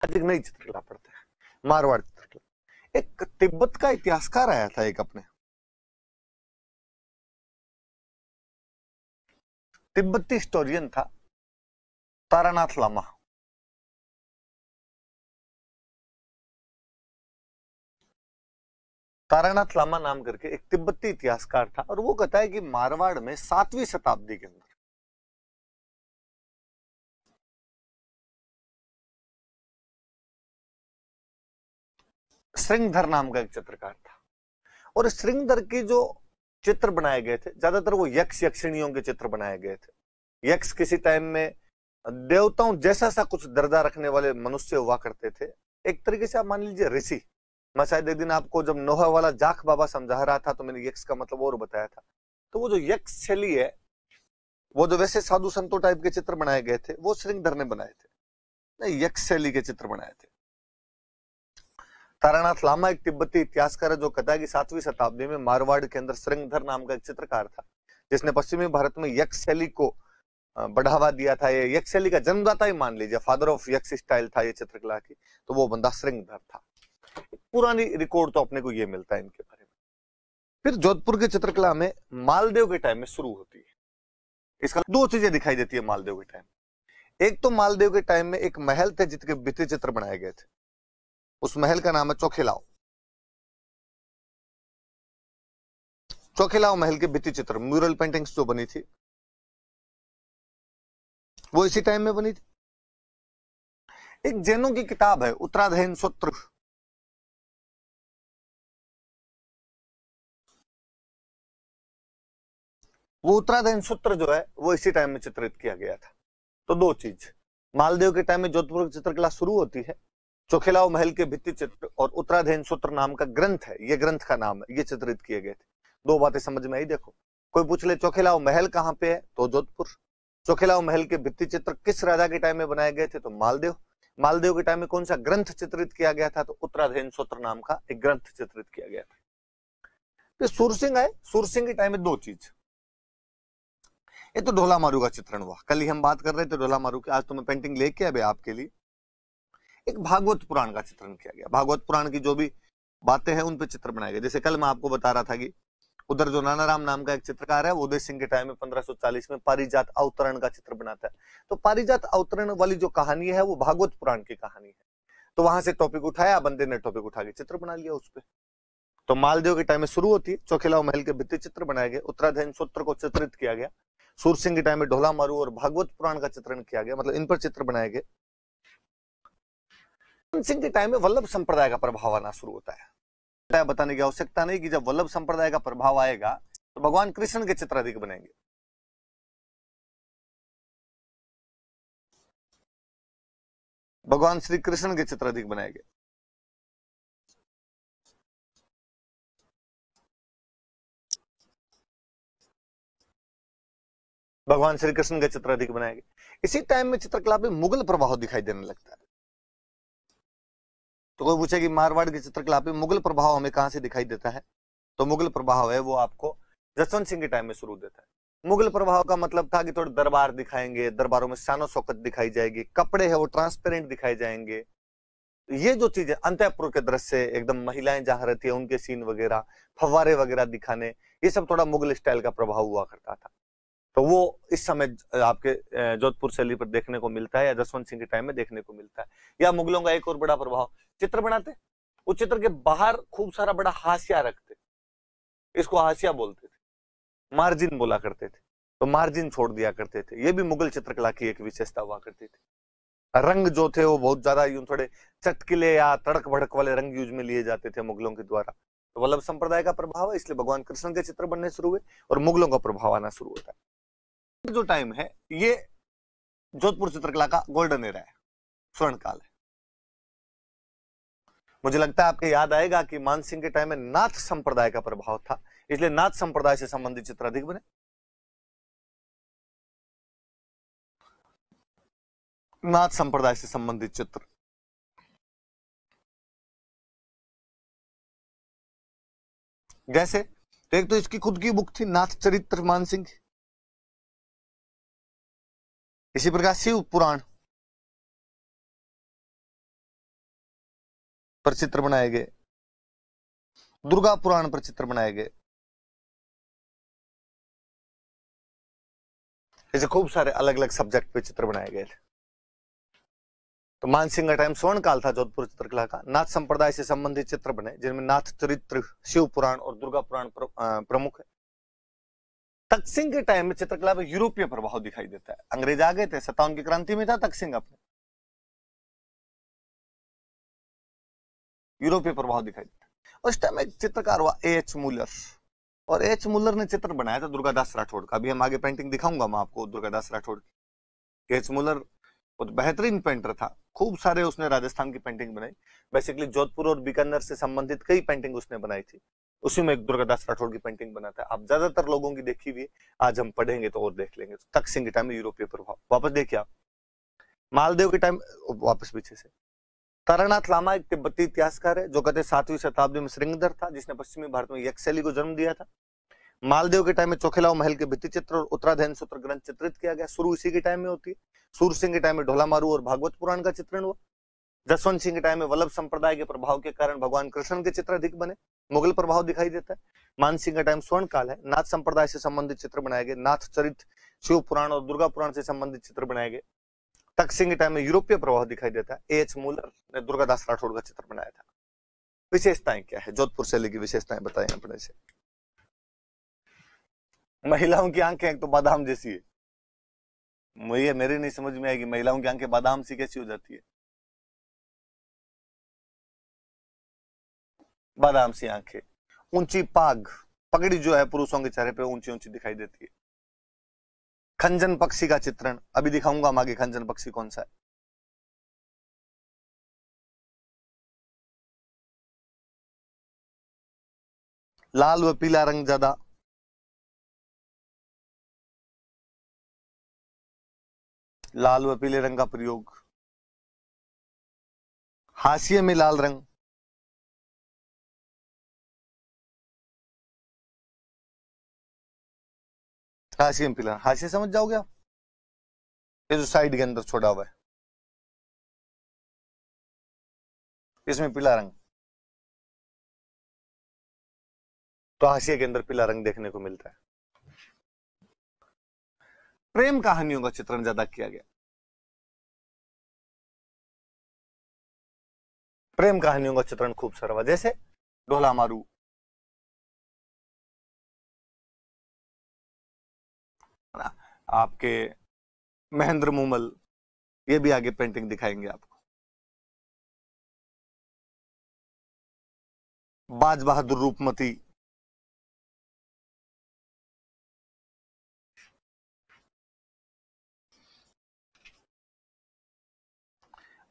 अधिक नई चित्रकला पढ़ते हैं, मारवाड़ चित्रकला। एक तिब्बत का इतिहासकार आया था एक अपने, तिब्बती हिस्टोरियन था तारानाथ लामा। तारानाथ लामा नाम करके एक तिब्बती इतिहासकार था, और वो कहता है कि मारवाड़ में 7वीं शताब्दी के अंदर श्रृंगधर नाम का एक चित्रकार था, और श्रृंगधर की जो चित्र बनाए गए थे ज्यादातर वो यक्ष यक्षिणियों के चित्र बनाए गए थे। यक्ष किसी टाइम में देवताओं जैसा सा कुछ दर्जा रखने वाले मनुष्य हुआ करते थे, एक तरीके से आप मान लीजिए ऋषि। मैं शायद एक दिन आपको जब नोहा वाला जाख बाबा समझा रहा था तो मैंने यक्ष का मतलब और बताया था। तो वो जो यक्ष शैली है, वो जो वैसे साधु संतों टाइप के चित्र बनाए गए थे वो श्रृंगधर ने बनाए थे, नहीं यक्ष शैली के चित्र बनाए थे। तारानाथ लामा एक तिब्बती इतिहासकार है जो कहता है कि 7वीं शताब्दी में मारवाड़ के अंदर श्रृंगधर नाम का एक चित्रकार था, जिसने पश्चिमी भारत में यक्ष शैली को बढ़ावा दिया था। ये यक्ष शैली का जन्मदाता ही मान लीजिए, फादर ऑफ यक्ष स्टाइल था ये चित्रकला की, तो वो बंदा श्रृंगधर था। पुरानी रिकॉर्ड तो अपने को ये मिलता है इनके बारे में। फिर जोधपुर की चित्रकला में मालदेव के टाइम में शुरू होती है। इसका 2 चीजें दिखाई देती है मालदेव के टाइम। एक तो मालदेव के टाइम में एक महल थे जिसके भित्ति चित्र बनाए गए थे, उस महल का नाम है चोखेलाओ। चोखेलाओ महल के भित्ति चित्र, म्यूरल पेंटिंग्स जो बनी थी वो इसी टाइम में बनी थी। एक जैनों की किताब है उत्तराधयन सूत्र, वो उत्तराधयन सूत्र जो है वो इसी टाइम में चित्रित किया गया था। तो 2 चीज, मालदेव के टाइम में जोधपुर की चित्रकला शुरू होती है, चोखेलाओ महल के भित्ति चित्र और उत्तराधयन सूत्र नाम का ग्रंथ है, ये ग्रंथ का नाम है, ये चित्रित किए गए थे। 2 बातें समझ में आई। देखो कोई पूछ ले चोखेलाओ महल कहां पे है, तो जोधपुर। चोखेलाओ महल के भित्ति चित्र किस राजा के टाइम में बनाए गए थे, तो मालदेव। मालदेव के टाइम में कौन सा ग्रंथ चित्रित किया गया था, तो उत्तराधयन सूत्र नाम का एक ग्रंथ चित्रित किया गया था। फिर सूरसिंह आए, सूरसिंह के टाइम में 2 चीज, ये तो ढोला मारू का चित्रण हुआ, कल ही हम बात कर रहे थे ढोला मारू की, आज तो मैं पेंटिंग लेके अभी आपके लिए। एक भागवत पुराण का चित्रण किया गया, भागवत पुराण की जो भी बातें हैं उन पे चित्र बनाए गए। जैसे कल मैं आपको बता रहा था कि उधर जो नानाराम नाम का एक चित्रकार है, वो उदय सिंह के टाइम में 1540 में पारिजात अवतरण का चित्र बनाता है। तो पारिजात अवतरण वाली जो कहानी है वो भागवत पुराण की कहानी है। तो वहां से टॉपिक उठाया बंदे ने, टॉपिक उठा के चित्र बना लिया उस पर। तो मालदेव के टाइम में शुरू होती है, चोखेलाओ महल के भित्ति चित्र बनाए गए, उत्तराधयन सूत्र को चित्रित किया गया। सूरसिंह के टाइम में ढोला मारू और भागवत पुराण का चित्रण किया गया, मतलब इन पर चित्र बनाए गए। सिंह के टाइम में वल्लभ संप्रदाय का प्रभाव आना शुरू होता है। बताने की आवश्यकता नहीं कि जब वल्लभ संप्रदाय का प्रभाव आएगा तो भगवान कृष्ण के चित्र अधिक बनेंगे। भगवान श्री कृष्ण के चित्र अधिक बनाए गए। भगवान श्री कृष्ण के चित्र अधिक बनाए गए। इसी टाइम में चित्रकला पे मुगल प्रभाव दिखाई देने लगता है। तो कोई पूछे कि मारवाड़ की चित्रकला पे मुगल प्रभाव हमें कहां से दिखाई देता है, तो मुगल प्रभाव है वो आपको जसवंत सिंह के टाइम में शुरू देता है। मुगल प्रभाव का मतलब था कि थोड़े दरबार दिखाएंगे, दरबारों में शानो शौकत दिखाई जाएगी, कपड़े है वो ट्रांसपेरेंट दिखाए जाएंगे। ये जो चीजें अंतःपुर के दृश्य, एकदम महिलाएं जहां रहती है उनके सीन वगैरह, फव्वारे वगैरह दिखाने, ये सब थोड़ा मुगल स्टाइल का प्रभाव हुआ करता था। तो वो इस समय आपके जोधपुर शैली पर देखने को मिलता है, या जसवंत सिंह के टाइम में देखने को मिलता है। या मुगलों का एक और बड़ा प्रभाव, चित्र बनाते उस चित्र के बाहर खूब सारा बड़ा हाशिया रखते, इसको हाशिया बोलते थे, मार्जिन बोला करते थे, तो मार्जिन छोड़ दिया करते थे। ये भी मुगल चित्रकला की एक विशेषता हुआ करती थी। रंग जो थे वो बहुत ज्यादा यूं थोड़े चटकिले या तड़क भड़क वाले रंग यूज में लिए जाते थे मुगलों के द्वारा। तो वल्लभ संप्रदाय का प्रभाव है, इसलिए भगवान कृष्ण के चित्र बनने शुरू हुए और मुगलों का प्रभाव आना शुरू होता है। जो टाइम है ये जोधपुर चित्रकला का गोल्डन एरा है, स्वर्ण काल है। मुझे लगता है आपको याद आएगा कि मानसिंह के टाइम में नाथ संप्रदाय का प्रभाव था, इसलिए नाथ संप्रदाय से संबंधित चित्र अधिक बने। नाथ संप्रदाय से संबंधित चित्र जैसे, तो एक तो इसकी खुद की बुक थी नाथ चरित्र मानसिंह, इसी प्रकार शिव पुराण, पर चित्र बनाए गए, दुर्गा पुराण पर चित्र बनाए गए। ऐसे खूब सारे अलग अलग सब्जेक्ट पे चित्र बनाए गए थे। तो मानसिंह का टाइम स्वर्ण काल था जोधपुर चित्रकला का। नाथ संप्रदाय से संबंधित चित्र बने जिनमें नाथ चरित्र, शिव पुराण और दुर्गा पुराण प्रमुख है। तख्त सिंह के टाइम में चित्रकला में यूरोपीय प्रभाव दिखाई देता है। अंग्रेज आ गए थे, 57 की क्रांति में था तख्त सिंह, अपने यूरोपीय प्रभाव दिखाई देता है। उस टाइम एक चित्रकार हुआ एच मुलर, और एच मुलर ने चित्र बनाया था दुर्गादास राठौड़ का। अभी हम आगे पेंटिंग दिखाऊंगा मैं आपको दुर्गादास राठौड़ की। एच मुलर बहुत बेहतरीन पेंटर था, खूब सारे उसने राजस्थान की पेंटिंग बनाई। बेसिकली जोधपुर और बीकानेर से संबंधित कई पेंटिंग उसने बनाई थी, उसी में एक दुर्गादास राठौड़ की पेंटिंग बनाता है। आप ज्यादातर लोगों की देखी हुई है, आज हम पढ़ेंगे तो और देख लेंगे। तख्त सिंह के टाइम में यूरोपीय प्रभाव। वापस देखिए आप, मालदेव के टाइम, वापस पीछे से, तारानाथ लामा एक तिब्बती इतिहासकार है जो कहते 7वीं शताब्दी में श्रृंगधर था जिसने पश्चिमी भारत में यक्ष शैली को जन्म दिया था। मालदेव के टाइम में चोखेलाव महल के भित्ति चित्र और उत्तराधयन सूत्र ग्रंथ चित्रित किया गया, शुरू इसी के टाइम में होती है। सूर सिंह के टाइम में ढोला मारू और भागवत पुराण का चित्रण हुआ। जसवंत सिंह के टाइम में वल्लभ संप्रदाय के प्रभाव के कारण भगवान कृष्ण के चित्र अधिक बने, मुगल प्रभाव दिखाई देता है। मान सिंह का टाइम स्वर्ण काल है, नाथ संप्रदाय से संबंधित चित्र बनाए गए, नाथ चरित, शिव पुराण और दुर्गा पुराण से संबंधित चित्र बनाए गए। तख्त सिंह के टाइम में यूरोपीय प्रभाव दिखाई देता है। एच मुलर ने दुर्गादास राठौड़ का चित्र बनाया था। विशेषताएं क्या है, जोधपुर शैली की विशेषताएं बताएं अपने से। महिलाओं की आंखें एक तो बादाम जैसी है, मुझे मेरी नहीं समझ में आएगी, महिलाओं की आंखें बादाम सी कैसी हो जाती है? बादाम सी आंखें, ऊंची पाग, पगड़ी जो है पुरुषों के चेहरे पे ऊंची ऊंची दिखाई देती है। खंजन पक्षी का चित्रण, अभी दिखाऊंगा हम आगे खंजन पक्षी कौन सा है। लाल व पीला रंग ज्यादा, लाल व पीले रंग का प्रयोग। हाशिए में लाल रंग, हाशिए में पीला, हाशिए समझ जाओगे आप, ये जो साइड के अंदर छोड़ा हुआ है इसमें पीला रंग, तो हाशिए के अंदर पीला रंग देखने को मिलता है। प्रेम कहानियों का चित्रण ज्यादा किया गया, प्रेम कहानियों का चित्रण खूब सारा हुआ, जैसे ढोला मारू, आपके महेंद्र मूमल, ये भी आगे पेंटिंग दिखाएंगे आपको। बाज बहादुर रूपमती,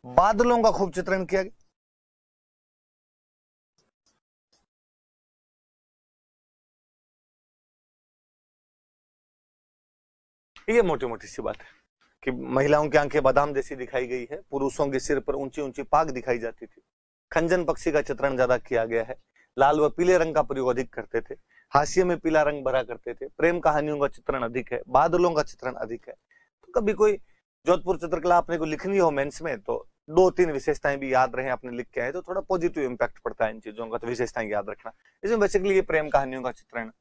बादलों का खूब चित्रण किया गया। ये मोटी मोटी सी बात है कि महिलाओं की आंखें बादाम जैसी दिखाई गई है, पुरुषों के सिर पर ऊंची ऊंची पाग दिखाई जाती थी। खंजन पक्षी का चित्रण ज्यादा किया गया है, लाल व पीले रंग का प्रयोग अधिक करते थे, हाशिए में पीला रंग भरा करते थे, प्रेम कहानियों का चित्रण अधिक है, बादलों का चित्रण अधिक है। तो कभी कोई जोधपुर चित्रकला अपने को लिखनी हो मेंस में तो 2-3 विशेषताएं भी याद रहे, आपने लिख के आए तो थोड़ा पॉजिटिव इंपैक्ट पड़ता है इन चीजों का। तो विशेषताएं याद रखना, इसमें बेसिकली ये प्रेम कहानियों का चित्रण,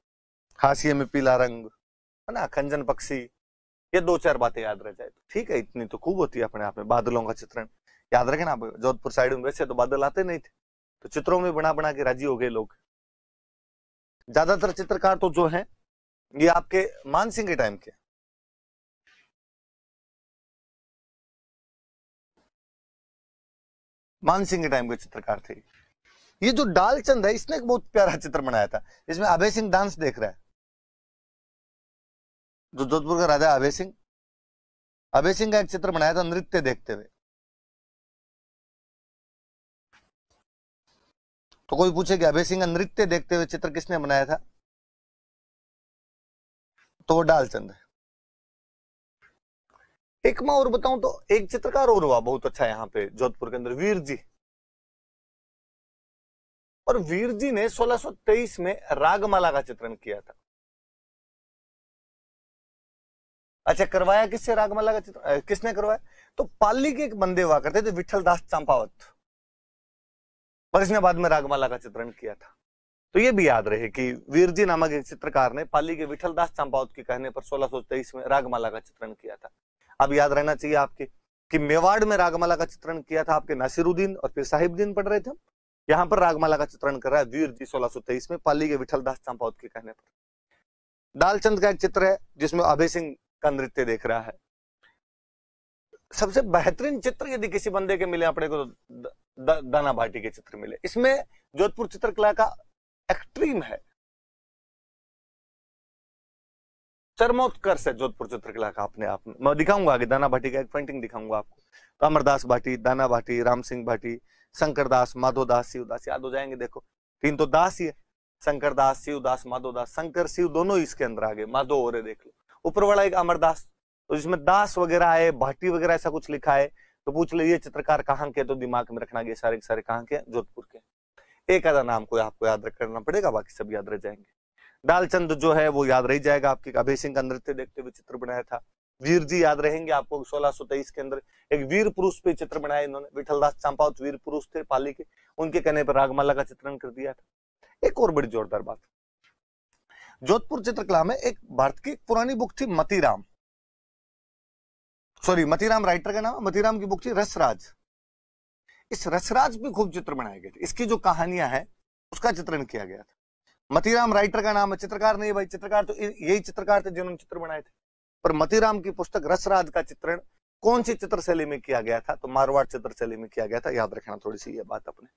हाशिए में पीला रंग, है ना, खंजन पक्षी, ये 2-4 बातें याद रह जाए तो ठीक है, इतनी तो खूब होती है अपने आप में। बादलों का चित्रण याद रखें ना, जोधपुर साइड में वैसे तो बादल आते नहीं थे, तो चित्रों में बना बना के राजी हो गए लोग। ज्यादातर चित्रकार तो जो हैं ये आपके मानसिंह के टाइम के, मानसिंह के टाइम के चित्रकार थे। ये जो डालचंद है इसने एक बहुत प्यारा चित्र बनाया था, इसमें अभय सिंह डांस देख रहा है, जो जोधपुर का राजा अभय सिंह, अभय सिंह का एक चित्र बनाया था नृत्य देखते हुए। तो कोई पूछे कि अभय सिंह का नृत्य देखते हुए चित्र किसने बनाया था, तो वो डालचंद है। एक मैं और बताऊं तो एक चित्रकार और हुआ बहुत अच्छा यहाँ पे जोधपुर के अंदर, वीर जी। और वीर जी ने 1623 में रागमाला का चित्रण किया था। अच्छा, करवाया किससे रागमाला का चित्र, किसने करवाया? तो पाली के एक बंदे हुआ करते थे विठल दास चंपावत, और इसने बाद में रागमाला का चित्रण किया था। तो ये भी याद रहे कि वीरजी नामक एक चित्रकार ने पाली के विठलदास चंपावत के कहने पर 1623 में रागमाला का चित्रण किया था। अब याद रहना चाहिए आपके कि मेवाड़ में रागमाला का चित्रण किया था आपके नासिरुद्दीन और फिर साहिबुद्दीन पढ़ रहे थे हम। यहाँ पर रागमाला का चित्रण कर रहा है वीरजी 1623 में पाली के विठलदास चंपावत के कहने पर। दालचंद का एक चित्र है जिसमें अभय सिंह का नृत्य देख रहा है। सबसे बेहतरीन चित्र यदि किसी बंदे के मिले अपने को तो दाना भाटी के चित्र मिले। इसमें जोधपुर चित्रकला का एक्सट्रीम है, चरमोत्कर्ष है जोधपुर चित्रकला का अपने आप में। मैं दिखाऊंगा आगे, दाना भाटी का एक पेंटिंग दिखाऊंगा आपको। तो अमरदास भाटी, दाना भाटी, राम सिंह भाटी, शंकर दास, माधो दास, शिवदास, याद हो जाएंगे। देखो तीन तो दास ही है, शंकर दास, शिवदास, माधो दास। शंकर शिव दोनों इसके अंदर आ गए, माधो और देख लो। ऊपर वाला एक अमरदास, तो जिसमें दास वगैरह है, भाटी वगैरह ऐसा कुछ लिखा है, तो पूछ ले ये चित्रकार कहाँ के, तो दिमाग में रखना, ये सारे सारे कहाँ के, जोधपुर के। एक आधा नाम को आपको याद करना पड़ेगा, बाकी सब याद रह जाएंगे। दालचंद जो है वो याद रह जाएगा आपकी, अभय सिंह का नृत्य देखते हुए चित्र बनाया था। वीर जी याद रहेंगे आपको, 1623 के अंदर एक वीर पुरुष पे चित्र बनाया इन्होंने। विठलदास चंपावत वीर पुरुष थे पाली के, उनके कहने पर रागमाला का चित्रण कर दिया था। एक और बड़ी जोरदार बात, जोधपुर चित्रकला में एक भारत की पुरानी बुक थी मतीराम, सॉरी मतीराम राइटर का नाम, मतीराम की बुक थी रसराज। इस रसराज में खूब चित्र बनाए गए थे, इसकी जो कहानियां है उसका चित्रण किया गया था। मतीराम राइटर का नाम है, चित्रकार नहीं भाई, चित्रकार तो यही चित्रकार थे जिन्होंने चित्र बनाए थे। पर मतीराम की पुस्तक रसराज का चित्रण कौन सी चित्र शैली में किया गया था, तो मारवाड़ चित्र शैली में किया गया था। याद रखना थोड़ी सी ये बात अपने।